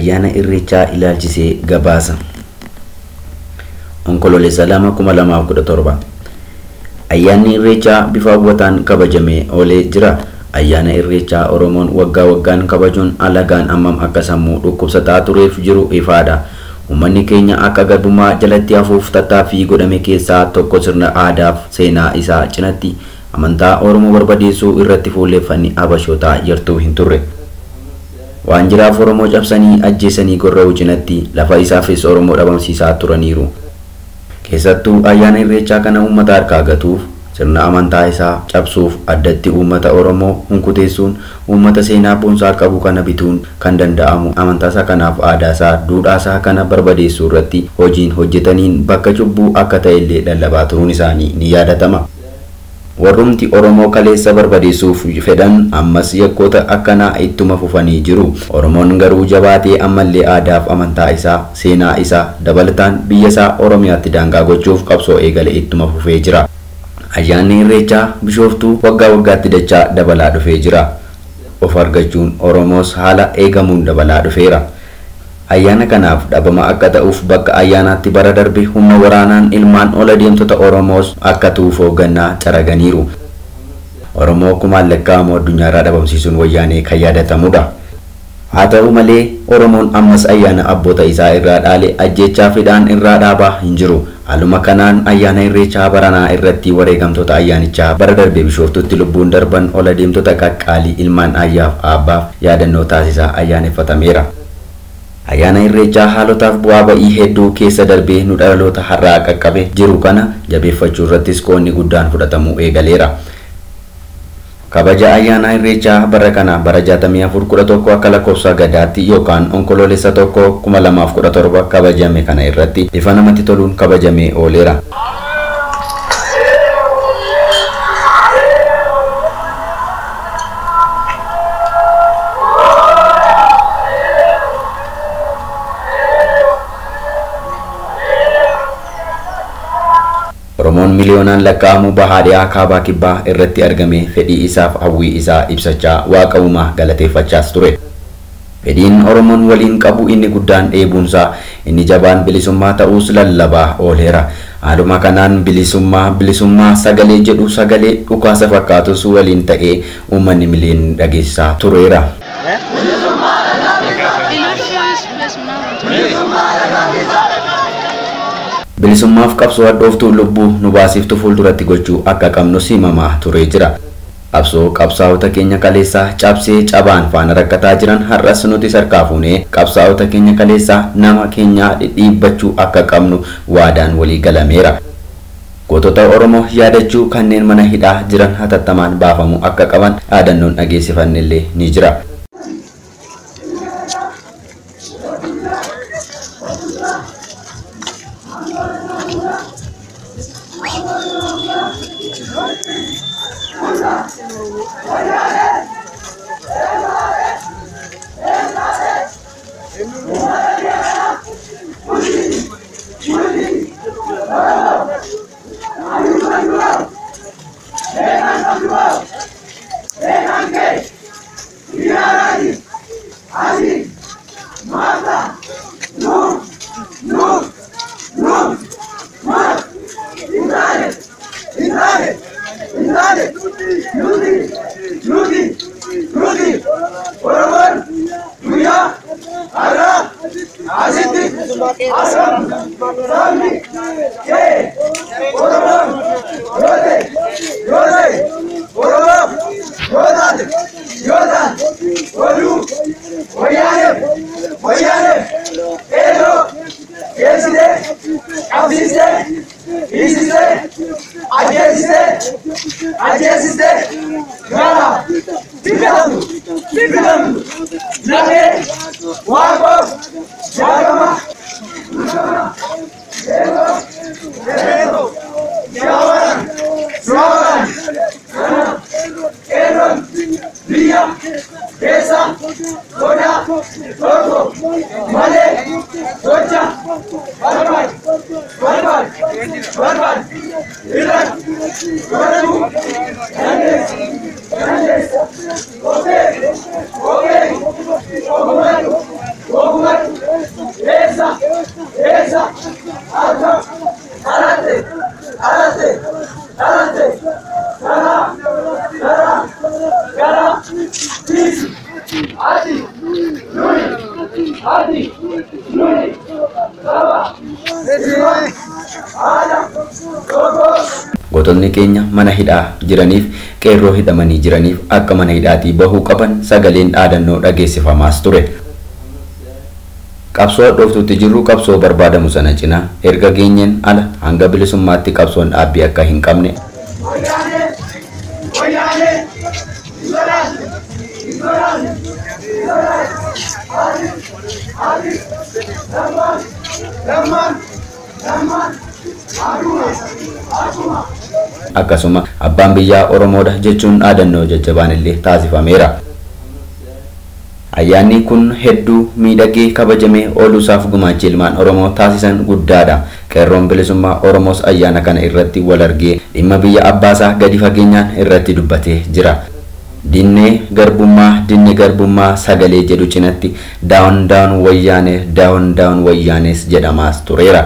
ayyaana Irreechaa ilaalchisee gabaasa. Onkololeessa 2017 ayyaanni Irreechaa bifa hawwataan kabajamee oolee jira. Ayyaana Irreechaa Oromoon waggaa waggaan kabajuun alagaan ammam akka sammuu dhukkubsataa tureef jiru ifaadha. Uummanni keenya akka garbummaa jalatti hafuuf tattaaffii godhame keessaa tokko sirna aadaaf seenaa isaa cinatti amantaa Oromoo barbadeessuu irratti fuulleffanni Habashootaa yartuu hin turre. Waan jiraaf Oromoo cabsanii ajjeesanii gorra'uu cinatti lafa isaafis Oromoo dhabamsiisaa turaniiru. Keessattuu ayyaana Irreechaa kana uummata harkaa gatuuf sirna amantaa isaa cabsuuf addatti uummata Oromoo hunkuteessuun uummata seenaa boonsaa qabu kana bituun kan danda'amu amantaa isaa kanaaf aadaa isaa duudhaa isaa kana barbadeessuu irratti hojiin hojjetaniin bakka cubbuu akka ta'ellee lallabaa turuun isaanii ni yaadatama. Warrumti Oromoo kaleessa barbadeessuuf fedhan ammas yakkoota akkanaa ittuma fufanii jiru. Oromoon garuu jabaatee ammallee aadaaf amantaa isaa seenaa isaa dabalataan biyya isaa Oromiyaatti daangaa gochuuf qabsoo eegale ittuma fufee jira. Ayyaanni Irreechaa Bishooftuu waggaa waggaatti dachaa dabalaa dhufee jira. Of argachuun Oromoos haala eegamuun dabalaa dhufeera. Ayyaana kanaaf dhabama akka ta'uuf bakka ayyaanaatti bara darbe humna waraanaan ilmaan ola deemtota Oromoos akka tuufoo gannaa caraganiiru. Oromoo kumaan lakkaa'amu addunyaarraa dhabamsiisuun wayyaanee kan yaadatamudha. Haa ta'u malee Oromoon ammas ayyaana abboota isaa irraa dhaale ajjechaa fidaan irraa dhaabaa hin jiru. Haaluma kanaan ayyaana Irreechaa baranaa irratti wareegamtoota ayyaanichaa bara darbe Bishooftuutti lubbuun darban ola deemtota qaqqaalii ilmaan ayyaaf abbaaf yaadannoo taasisaa ayyaaneffatameera. Ayyaana Irreechaa haalotaaf bu'aa ba'ii hedduu keessa darbee nu dhaloota har'aa qaqqabe jiru kana jabeeffachuu irrattis qoonni guddaan fudhatamuu eegaleera. Kabaja ayyaana Irreechaa bara kana bara 6411 akka lakkoofsa gadaatti yookaan onkololeessa 2017 kabajame kana irratti bifa namatti toluun kabajamee ooleera. Oromoon miliyoonaan lakkaa'amu bahaadhiyaa kaabaa kibbaa irratti argame fedhii isaaf hawwii isaa ibsachaa waaqa uumaa galateeffachaas ture. Fedhiin Oromoon waliin qabu inni guddaan dheebuunsaa inni jabaan bilisummaa ta'uus lallabaa ooleera. Haaluma kanaan bilisummaa sagalee jedhu sagalee dhukaasa fakkaatus waliin ta'ee uummanni miliyoon dhageessisaa tureera. Bilisummaaf qabsoo hadhooftuu lubbuu nu baasiftu fuulduratti gochuu akka qabnu simamaa turee jira. Qabsoo qabsaa'ota keenya kaleessaa cabsee cabaan faana rakkataa jiran har'as nuti sarkaa fuunee qabsaa'ota keenya kaleessaa nama keenyaa dhidhiibbachuu akka qabnu waadaan walii galameera. Gootota Oromoo yaadachuu kanneen mana hidhaa jiran hatattamaan baafamuu akka qaban dhaadannoon dhageessifannillee ni jira. Okay. Gootonni keenya mana hidhaa jiraniif qeerroo hidhamanii jiraniif akka mana hidhaatii bahuu qaban sagaleen dhaadannoo dhageessifamaas ture. Qabsoo dhooftutti jirru qabsoo barbaadamu sana cina erga geenyeen ala hanga bilisummaatti qabsoon dhaabbii akka hin qabne. Akkasuma abbaan biyyaa Oromoodha jechuun dhaadannoo jajjabaan illee taasifameera. Ayyaanni kun hedduu miidhagee kabajamee ooluusaaf gumaachi ilmaan Oromoo taasisan guddaadha. Qeerroon bilisummaa Oromoos ayyaana kana irratti wal argee dhimma biyya abbaasaa gadi fageenyaan irratti dubbatee jira. Dinne garbummaa sagalee jedhu cinatti down down wayyaanes jedhamaas tureera.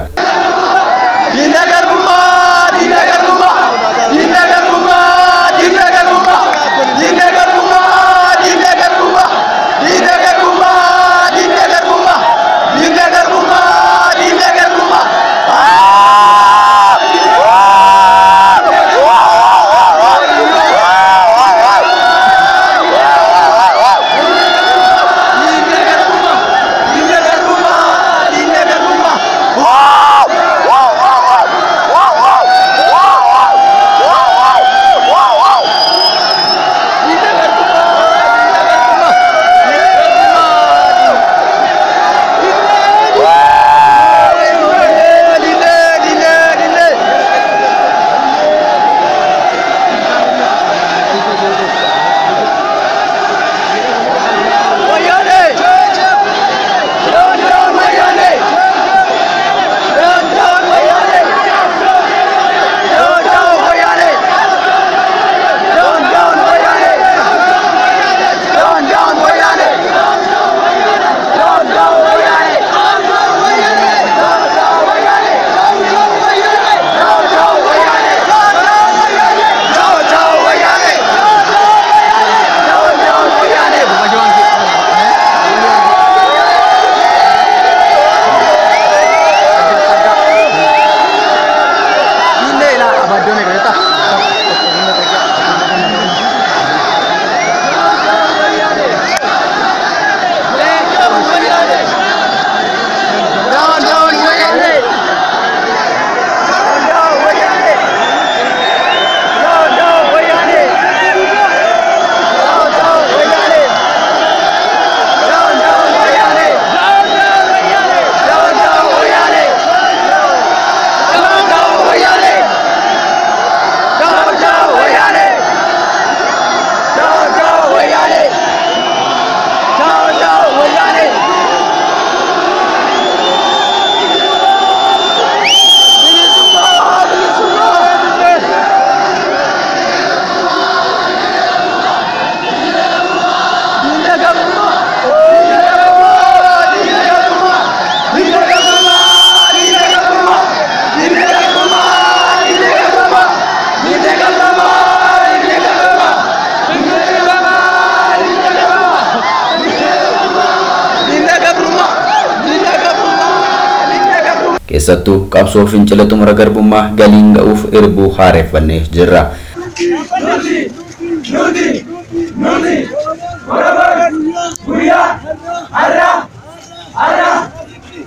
keessattuu qabsoo fincila xumura garbummaa galiin ga'uuf irbuu haareeffannee jirra.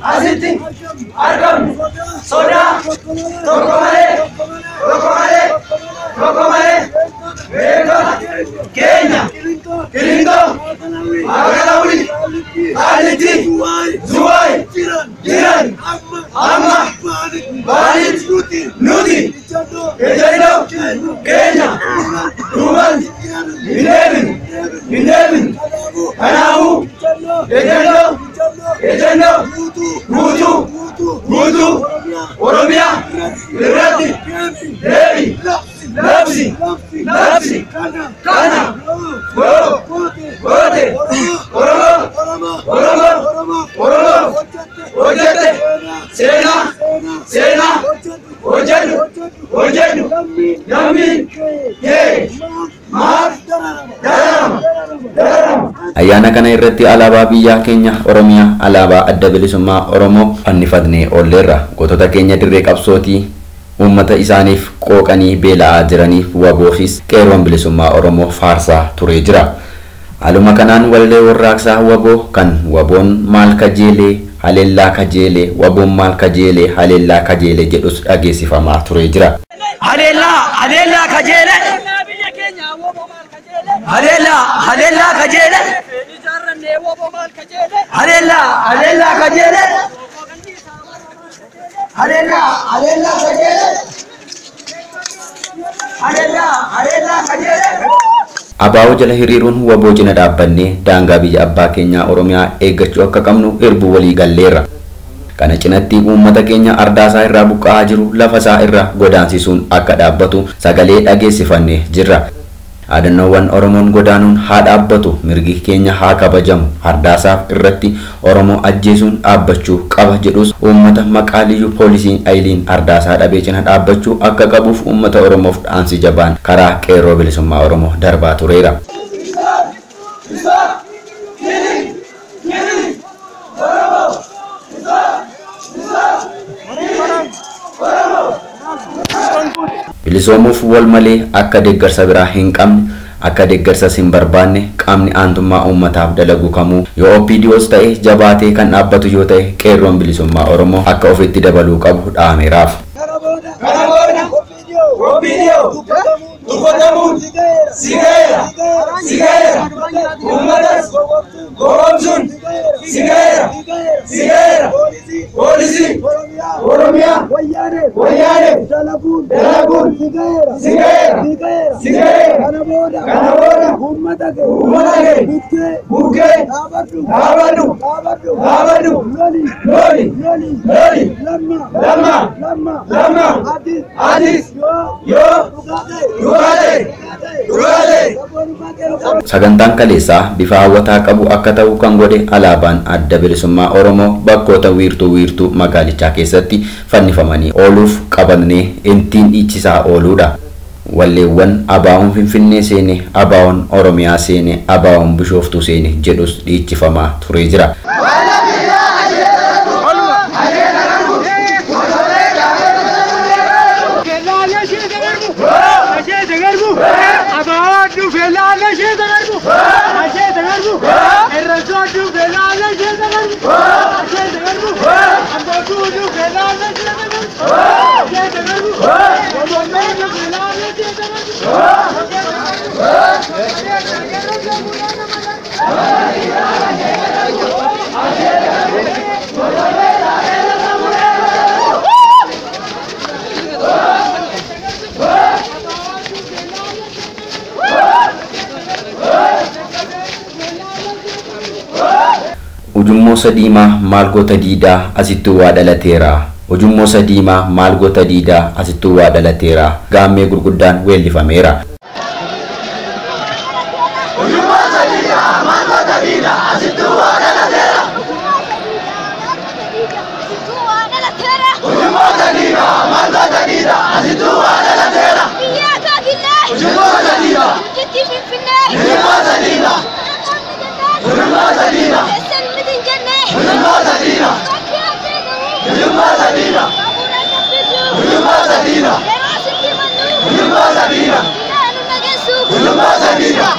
Asitti argamu soda tokko malee beekama keenya Qeerroo Bilisummaa Haalitti Zuwaay jiran amma baaliit nuti ejjennoo keenya duubaan hin deebin kanaafuu ejjennoo guutuu Oromiyaa irratti deebi labsi kana goote Oromoo hojjette Ayyaana kana irratti alaabaa biyya keenya Oromiyaa, alaabaa adda bilisummaa Oromoo fannifannee oolleerra. Gootota keenya dirree qabsootii ummata isaaniif qooqanii beela'aa jiraniif waboofis qeerroon bilisummaa Oromoo faarsaa turee jira. Haaluma kanaan wallee warraaqsaa waboo kan waboon maal kajeelee haleellaa kajeelee waboon maal kajeelee haleellaa kajeelee jedhus dhageessifamaa turee jira. Haleellaa kajeelee haleellaa kajeelee haleellaa kajeelee Abaa'oo jala hiriiruun waboo cina dhaabbannee daangaa biyya abbaa keenyaa Oromiyaa eeggachuu akka qabnu irbuu walii galleerra. Kana cinatti uummata keenya ardaasaa irraa buqqa'aa jiru lafasaa irraa godaansisuun akka dhaabbatu sagalee dhageessifannee jirra. Aadannoowwan Oromoon godaanuun haa dhaabbatu, mirgi keenya haa kabajamu, ardaasaaf irratti Oromoo ajjeesuun dhaabbachuu qaba jedhus uummata maqaa liyyuu poolisiin ayiliin ardaasaa dhabee cina dhaabbachuu akka qabuuf uummata Oromoof dhaamsi jabaan karaa qeerroo bilisummaa Oromoo darbaa tureera. Bilisoomuuf wal malee akka deeggarsa biraa hin qabne, akka deeggarsas hin barbaanne qaamni aantummaa uummataaf dalagu kamuu yoo OPDOs ta'e jabaatee kan dhaabbatu yoo ta'e qeerroon bilisummaa Oromoo akka ofitti dabaluu qabu dhaameeraaf. Sagantaan kaleessaa bifa hawwataa qabu akka ta'u kan godhe alaabaan adda bilisummaa Oromoo bakkoota wiirtuu magaalichaa keessatti fannifamanii ooluuf qabannee ittiin dhiichisaa ooluudha. Walleewwan abaa'oon Finfinnee seene, abaa'oon Oromiyaa seene, abaa'oon Bishooftuu seene jedhus dhiichifamaa turee jira. Ujummoo sadiimaa maal goota diidaa asittuu waa dhalateera. Ujummoo sadiimaa maal goota diidaa asittuu waa dhalateera. Gaammee gurguddaan weellifameera. Ujummoo sadiimaa maal goota diidaa asittuu waa dhalateera. Ujummoo sadiimaa maal goota diidaa asittuu waa dhalateera. Ujummoo sadiimaa ujummoo sadiimaa ujummoo sadiimaa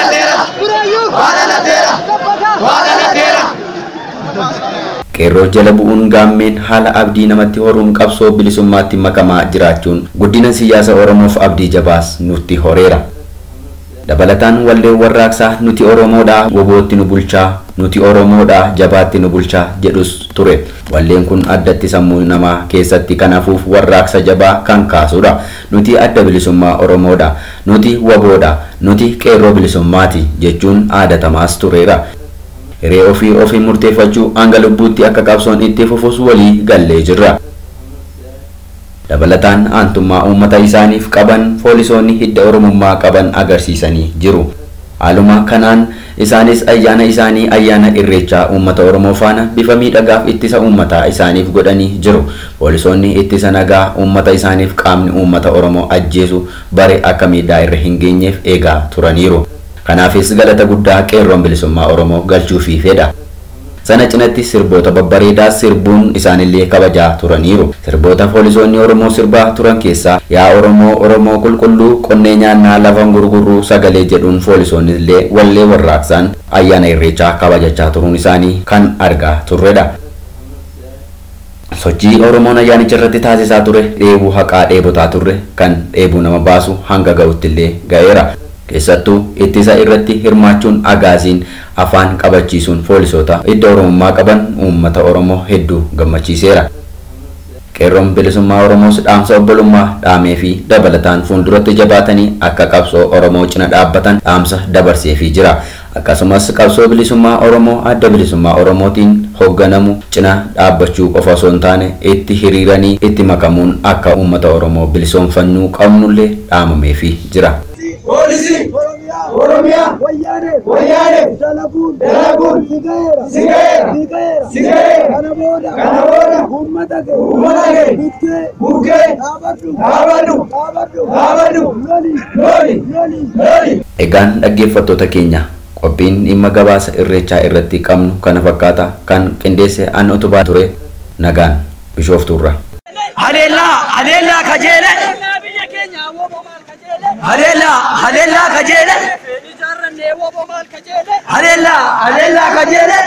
Haala Qeerroo jala bu'uun gaammeen haala abdii namatti horuun qabsoo bilisummaatti makamaa jiraachuun guddina siyaasa Oromoof abdii jabaas nutti horeera. Dabalataan wallee warraaqsaa nuti Oromoodhaa wobootti nu bulchaa, nuti Oromoodhaa jabaatti nu bulchaa jedhus ture. Walleen kun addatti sammuu namaa keessatti kan hafuuf warraaqsa jabaa kan kaasudha. Nuti adda bilisummaa Oromoodha, nuti woboodha, nuti qeerroo bilisummaati jechuun aadatamaas tureera. Hiree ofii murteeffachuu hanga lubbuutti akka qabsoon itti fufus walii gallee jirra. Dabalataan aantummaa uummata isaaniif qaban poolisoonni hidda Oromummaa qaban agarsiisanii jiru. Haaluma kanaan isaanis ayyaana isaanii ayyaana Irreechaa uummata Oromoo faana bifa miidhagaaf ittisa uummataa isaaniif godhanii jiru. Poolisoonni ittisa nagaa uummata isaaniif qaamni uummata Oromoo ajjeesu bare akka miidhaa irra hin geenyeef eegaa turaniiru. Kanaafis galata guddaa qeerroon bilisummaa Oromoo galchuufii fedha. Sana cinatti sirboota babbareedaa sirbuun isaanillee kabajaa turaniiru. Sirboota poolisoonni Oromoo sirbaa turan keessaa yaa Oromoo qulqulluu qonnee nyaannaa lafan gurgurruu sagalee jedhuun poolisoonnillee wallee warraaqsaan ayyaana Irreechaa kabajachaa turuun isaanii kan argaa turredha. Sochii Oromoon ayyaanicha irratti taasisaa ture dheebuu haqaa dheebotaa turre kan dheebuu nama baasu hanga ga'uttillee ga'eera. Keessattuu ittisa irratti hirmaachuun agaasiin afaan qabachiisuun poolisoota hidda Oromummaa qaban uummata Oromoo hedduu gammachiiseera. Qeerroon bilisummaa Oromoos dhaamsa obbolummaa dhaamee fi dabalataan fuulduratti jabaatanii akka qabsoo Oromoo cina dhaabbatan dhaamsa dabarseefii jira. Akkasumas qabsoo bilisummaa Oromoo adda bilisummaa Oromootiin hoogganamu cina dhaabbachuu qofa osoo hin taane itti hiriiranii itti makamuun akka uummata Oromoo bilisoomfannuu qabnullee dhaamameefii jira. Polisi Oromia Wayane Dalagun Sigera Kanaboda Ummata Bukke Abadu Loli. Egaan dhaggeeffattoota keenya qophiin dhimma gabaasa Irreechaa irratti qabnu kana fakkaata kan qindeesse an utubaa ture nagaan Bishooftuurra. Halela kajele Halela kajele Halela kajele